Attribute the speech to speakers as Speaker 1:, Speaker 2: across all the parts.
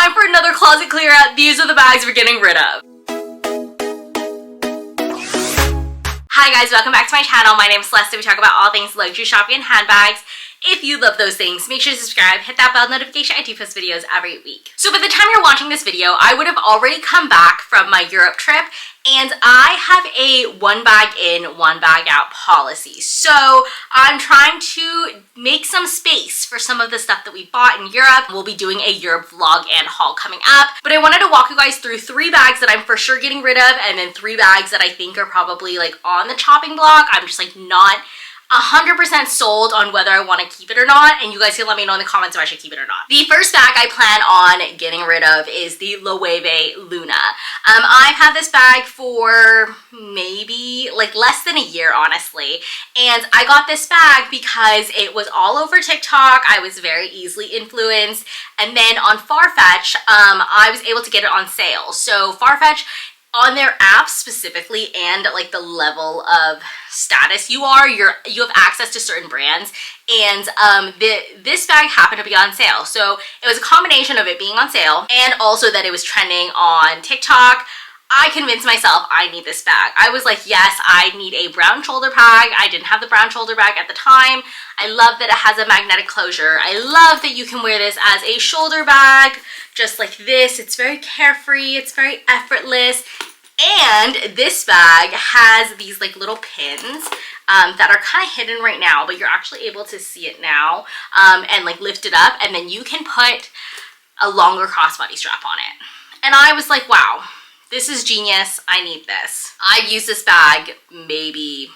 Speaker 1: time for another closet clear out. These are the bags we're getting rid of. Hi guys, welcome back to my channel. My name is Celesta. We talk about all things luxury shopping and handbags. If you love those things, make sure to subscribe, hit that bell notification. I do post videos every week. So by the time you're watching this video, I would have already come back from my Europe trip, and I have a one bag in, one bag out policy. So I'm trying to make some space for some of the stuff that we bought in Europe. We'll be doing a Europe vlog and haul coming up, but I wanted to walk you guys through 3 bags that I'm for sure getting rid of, and then 3 bags that I think are probably like on the chopping block. I'm just like not 100% sold on whether I want to keep it or not, and you guys can let me know in the comments if I should keep it or not. The first bag I plan on getting rid of is the Loewe Luna. I've had this bag for maybe like less than a year, honestly, and I got this bag because it was all over TikTok. I was very easily influenced, and then on Farfetch, I was able to get it on sale. So Farfetch, on their app specifically, and like the level of status you have access to certain brands, and this bag happened to be on sale. So it was a combination of it being on sale and also that it was trending on TikTok. I convinced myself I need this bag. I was like, yes, I need a brown shoulder bag. I didn't have the brown shoulder bag at the time. I love that it has a magnetic closure. I love that you can wear this as a shoulder bag, just like this. It's very carefree, it's very effortless. And this bag has these like little pins that are kind of hidden right now, but you're actually able to see it now, and like lift it up, and then you can put a longer crossbody strap on it. And I was like, wow, this is genius. I need this. I've used this bag maybe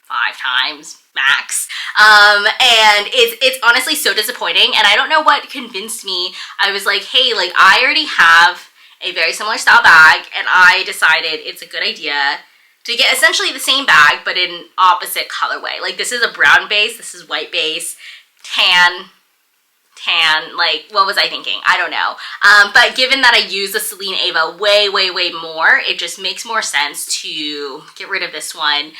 Speaker 1: 5 times max, and it's honestly so disappointing, and I don't know what convinced me. I was like, hey, like I already have a very similar style bag, and I decided it's a good idea to get essentially the same bag but in opposite colorway. Like this is a brown base, this is white base, tan, like what was I thinking? I don't know. But given that I use the Celine Ava way more, it just makes more sense to get rid of this one.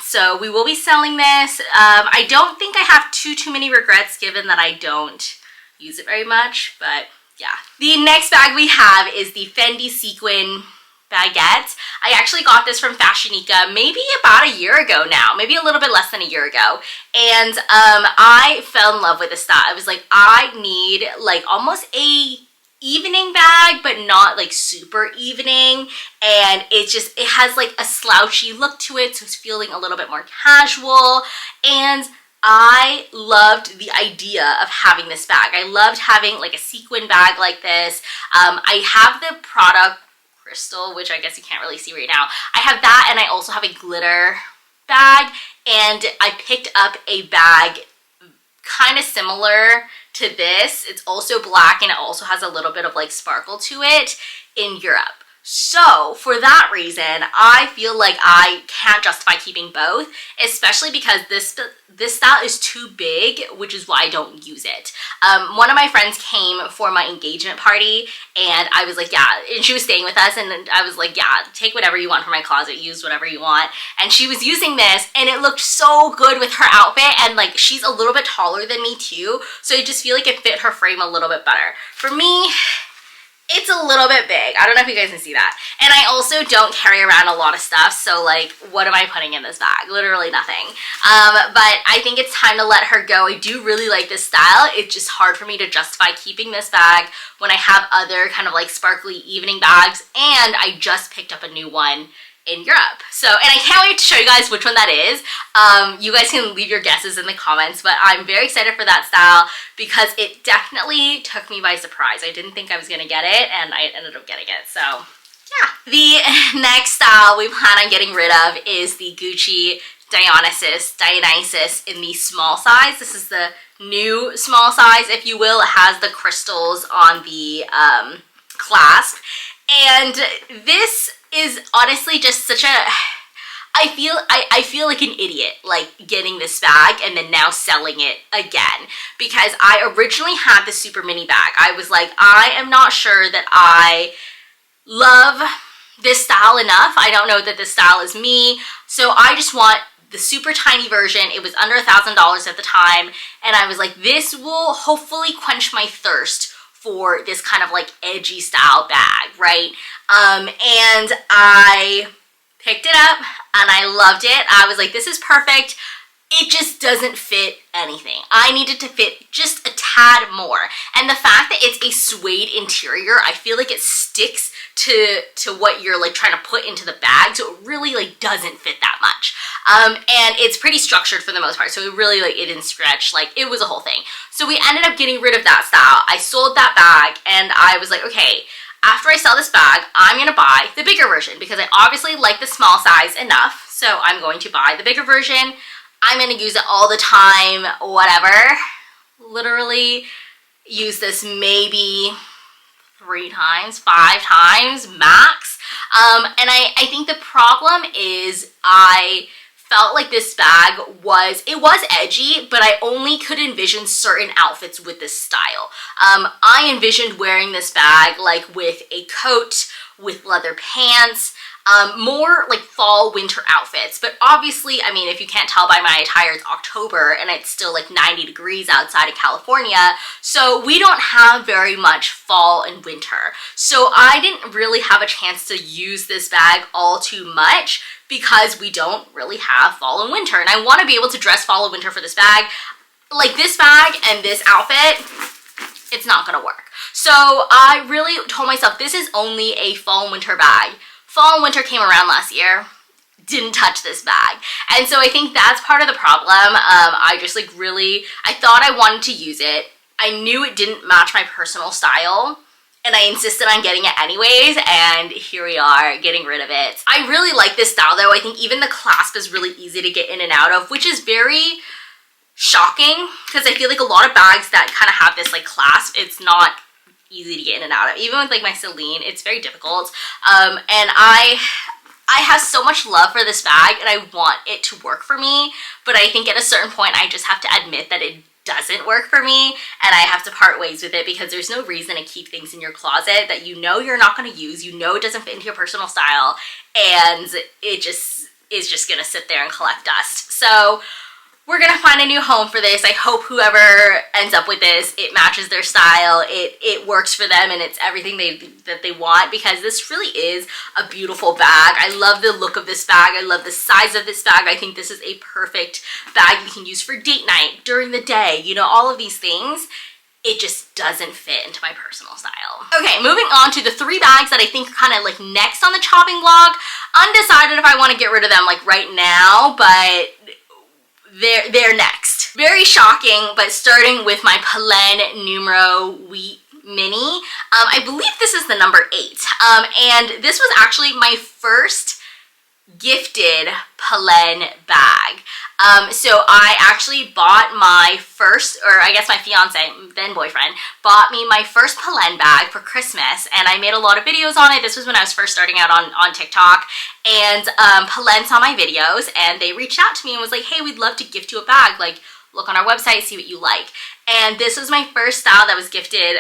Speaker 1: So we will be selling this. I don't think I have too many regrets given that I don't use it very much, but yeah. The next bag we have is the Fendi Sequin Baguette. I actually got this from Fashionica maybe about a year ago now, maybe a little bit less than a year ago, and I fell in love with this style. I was like, I need like almost a evening bag, but not like super evening, and it has like a slouchy look to it, so it's feeling a little bit more casual, and I loved the idea of having this bag. I loved having like a sequin bag like this. I have the product crystal, which I guess you can't really see right now. I have that, and I also have a glitter bag, and I picked up a bag kind of similar to this. It's also black, and it also has a little bit of like sparkle to it in Europe. So for that reason, I feel like I can't justify keeping both, especially because this style is too big, which is why I don't use it. One of my friends came for my engagement party, and I was like, yeah, and she was staying with us, and I was like, yeah, take whatever you want from my closet, use whatever you want. And she was using this, and it looked so good with her outfit, and like she's a little bit taller than me too, so I just feel like it fit her frame a little bit better. For me, it's a little bit big. I don't know if you guys can see that. And I also don't carry around a lot of stuff, so like, what am I putting in this bag? Literally nothing. But I think it's time to let her go. I do really like this style. It's just hard for me to justify keeping this bag when I have other kind of like sparkly evening bags, and I just picked up a new one in Europe. So, and I can't wait to show you guys which one that is. You guys can leave your guesses in the comments, but I'm very excited for that style because it definitely took me by surprise. I didn't think I was gonna get it, and I ended up getting it, so yeah. The next style we plan on getting rid of is the Gucci Dionysus in the small size. This is the new small size, if you will. It has the crystals on the clasp, and this is honestly just such a, I feel like an idiot like getting this bag and then now selling it again, because I originally had the super mini bag. I was like, I am not sure that I love this style enough. I don't know that this style is me, so I just want the super tiny version. It was under $1,000 at the time, and I was like, this will hopefully quench my thirst for this kind of like edgy style bag, right? And I picked it up and I loved it. I was like, this is perfect. It just doesn't fit anything. I needed to fit just a tad more. And the fact that it's a suede interior, I feel like it sticks to what you're like trying to put into the bag, so it really like doesn't fit that much. And it's pretty structured for the most part, so it really like, it didn't stretch, like it was a whole thing. So we ended up getting rid of that style. I sold that bag and I was like, okay, after I sell this bag, I'm gonna buy the bigger version because I obviously like the small size enough, so I'm going to buy the bigger version. I'm gonna use it all the time, whatever. Literally use this maybe 3 times, 5 times max. And I think the problem is I felt like this bag was edgy, but I only could envision certain outfits with this style. I envisioned wearing this bag like with a coat, with leather pants, more like fall winter outfits. But obviously, I mean, if you can't tell by my attire, it's October and it's still like 90 degrees outside of California, so we don't have very much fall and winter. So I didn't really have a chance to use this bag all too much because we don't really have fall and winter, and I want to be able to dress fall and winter for this bag. Like this bag and this outfit, it's not gonna work. So I really told myself, this is only a fall and winter bag. Fall and winter came around last year, didn't touch this bag. And so I think that's part of the problem. I just like really, I thought I wanted to use it. I knew it didn't match my personal style, and I insisted on getting it anyways, and here we are getting rid of it. I really like this style though. I think even the clasp is really easy to get in and out of, which is very shocking because I feel like a lot of bags that kind of have this like clasp, it's not easy to get in and out of. Even with like my Celine, it's very difficult. And I have so much love for this bag and I want it to work for me, but I think at a certain point I just have to admit that it doesn't work for me and I have to part ways with it, because there's no reason to keep things in your closet that you know you're not going to use, you know it doesn't fit into your personal style, and it just is just going to sit there and collect dust. So we're gonna find a new home for this. I hope whoever ends up with this, it matches their style, it works for them, and it's everything that they want, because this really is a beautiful bag. I love the look of this bag. I love the size of this bag. I think this is a perfect bag you can use for date night, during the day, you know, all of these things. It just doesn't fit into my personal style. Okay, moving on to the 3 bags that I think are kind of like next on the chopping block. Undecided if I want to get rid of them like right now, but they're next. Very shocking, but starting with my Pelen Numero Wheat Mini. I believe this is the number 8. And this was actually my first gifted Pelen bag. So I actually bought my first, or I guess my fiance, then boyfriend, bought me my first Pelen bag for Christmas, and I made a lot of videos on it. This was when I was first starting out on TikTok, and Pelen saw my videos and they reached out to me and was like, hey, we'd love to gift you a bag, like look on our website, see what you like. And this was my first style that was gifted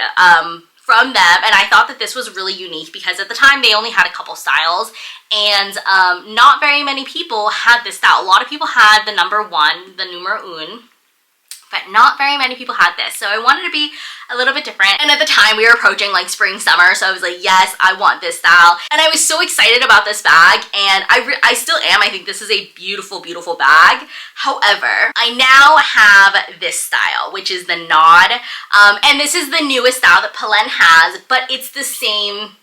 Speaker 1: from them, and I thought that this was really unique because at the time they only had a couple styles, and not very many people had this style. A lot of people had the number 1, the numero un, but not very many people had this. So I wanted to be a little bit different. And at the time we were approaching like spring, summer, so I was like, yes, I want this style. And I was so excited about this bag, and I still am. I think this is a beautiful, beautiful bag. However, I now have this style, which is the Nod. And this is the newest style that Pelen has, but it's the same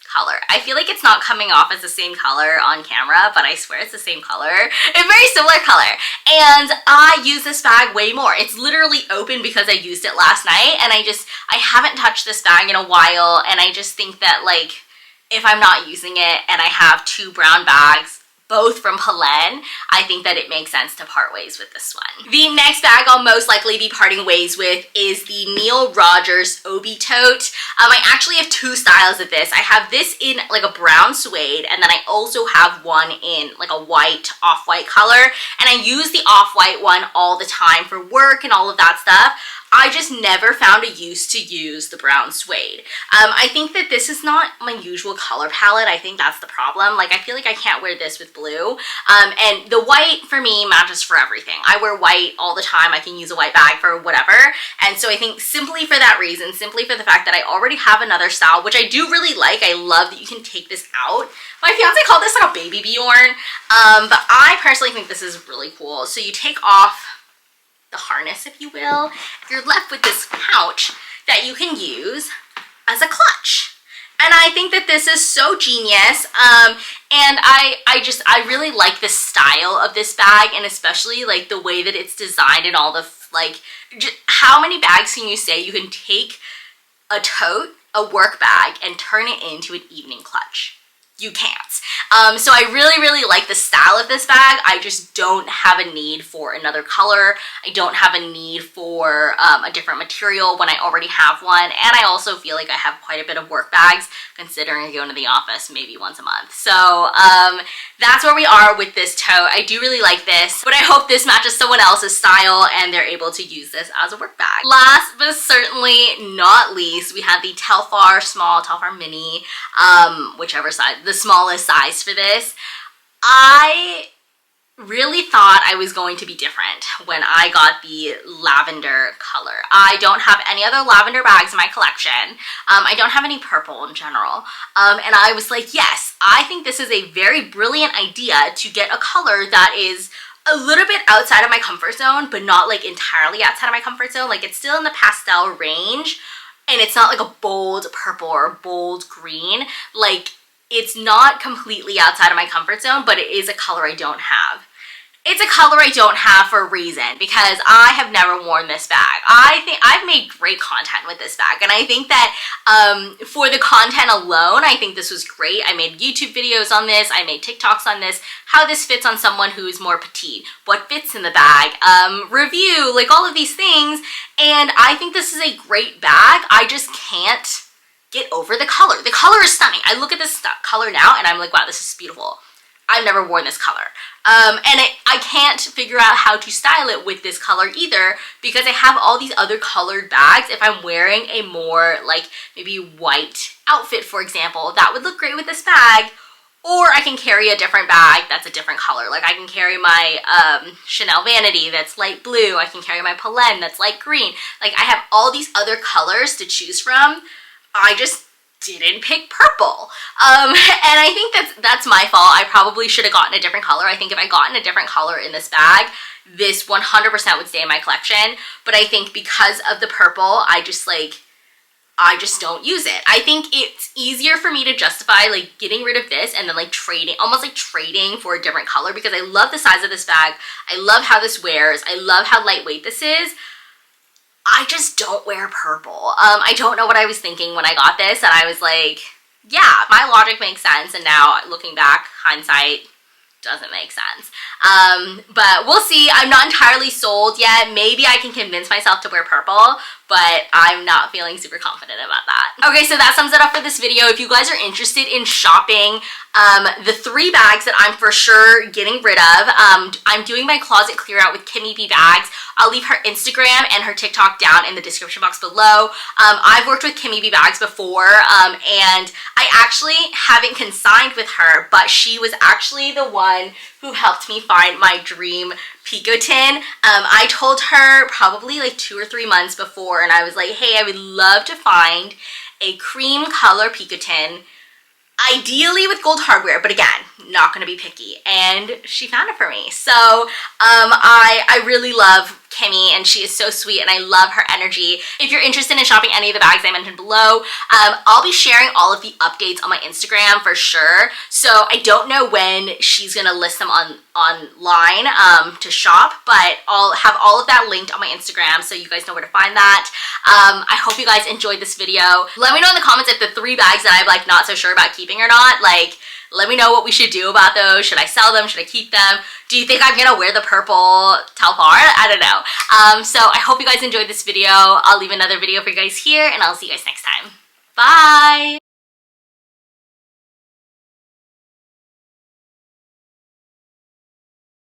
Speaker 1: color. I feel like it's not coming off as the same color on camera, but I swear it's the same color. It's a very similar color. And I use this bag way more. It's literally open because I used it last night, and I haven't touched this bag in a while, and I just think that like if I'm not using it and I have 2 brown bags, both from Pelen, I think that it makes sense to part ways with this one. The next bag I'll most likely be parting ways with is the Neil Rogers Obi Tote. I actually have 2 styles of this. I have this in like a brown suede, and then I also have one in like a white, off-white color, and I use the off-white one all the time for work and all of that stuff. I just never found a use to use the brown suede. I think that this is not my usual color palette. I think that's the problem. Like, I feel like I can't wear this with blue. And the white for me matches for everything. I wear white all the time. I can use a white bag for whatever. And so I think simply for that reason, simply for the fact that I already have another style, which I do really like. I love that you can take this out. My fiance called this like a baby Bjorn. But I personally think this is really cool. So you take off the harness, if you will. You're left with this pouch that you can use as a clutch. And I think that this is so genius. And I really like the style of this bag, and especially like the way that it's designed and all the, like, how many bags can you say you can take a tote, a work bag, and turn it into an evening clutch? You can't. So I really like the style of this bag. I just don't have a need for another color. I don't have a need for a different material when I already have one. And I also feel like I have quite a bit of work bags, considering I go into the office maybe once a month. So that's where we are with this tote. I do really like this, but I hope this matches someone else's style and they're able to use this as a work bag. Last but certainly not least, we have the Telfar Small, Telfar Mini, whichever side, the smallest size for this. I really thought I was going to be different when I got the lavender color. I don't have any other lavender bags in my collection. I don't have any purple in general. And I was like, yes, I think this is a very brilliant idea to get a color that is a little bit outside of my comfort zone, but not like entirely outside of my comfort zone. Like, it's still in the pastel range, and it's not like a bold purple or a bold green. Like, it's not completely outside of my comfort zone, but it is a color I don't have. It's a color I don't have for a reason, because I have never worn this bag. I think I've made great content with this bag, and I think that for the content alone, I think this was great. I made YouTube videos on this, I made TikToks on this, how this fits on someone who's more petite, what fits in the bag, review, like all of these things, and I think this is a great bag. I just can't get over the color. The color is stunning. I look at this color now and I'm like, wow, this is beautiful. I've never worn this color. And I can't figure out how to style it with this color either, because I have all these other colored bags. If I'm wearing a more like maybe white outfit, for example, that would look great with this bag. Or I can carry a different bag that's a different color. Like, I can carry my Chanel Vanity that's light blue. I can carry my Polen that's light green. Like, I have all these other colors to choose from. I just didn't pick purple. And I think that's my fault. I probably should have gotten a different color. I think if I gotten a different color in this bag, this 100% would stay in my collection. But I think because of the purple, I just don't use it. I think it's easier for me to justify like getting rid of this and then like trading, almost like trading for a different color, because I love the size of this bag. I love how this wears. I love how lightweight this is. I just don't wear purple. I don't know what I was thinking when I got this, and I was like, yeah, my logic makes sense, and now looking back, hindsight doesn't make sense. But we'll see. I'm not entirely sold yet. Maybe I can convince myself to wear purple, but I'm not feeling super confident about that. Okay, so that sums it up for this video. If you guys are interested in shopping the 3 bags that I'm for sure getting rid of, I'm doing my closet clear out with Kimmy B Bags. I'll leave her Instagram and her TikTok down in the description box below. I've worked with Kimmy B Bags before, and I actually haven't consigned with her, but she was actually the one who helped me find my dream picotin. I told her probably like 2 or 3 months before, and I was like, hey, I would love to find a cream color picotin, ideally with gold hardware, but again, not going to be picky, and she found it for me. So I really love Kimmy, and she is so sweet, and I love her energy. If you're interested in shopping any of the bags I mentioned below, I'll be sharing all of the updates on my Instagram for sure. So I don't know when she's gonna list them online to shop, but I'll have all of that linked on my Instagram so you guys know where to find that. I hope you guys enjoyed this video. Let me know in the comments if the 3 bags that I'm like not so sure about keeping or not, like, let me know what we should do about those. Should I sell them? Should I keep them? Do you think I'm gonna wear the purple Telfar? I don't know. So I hope you guys enjoyed this video. I'll leave another video for you guys here, and I'll see you guys next time. Bye!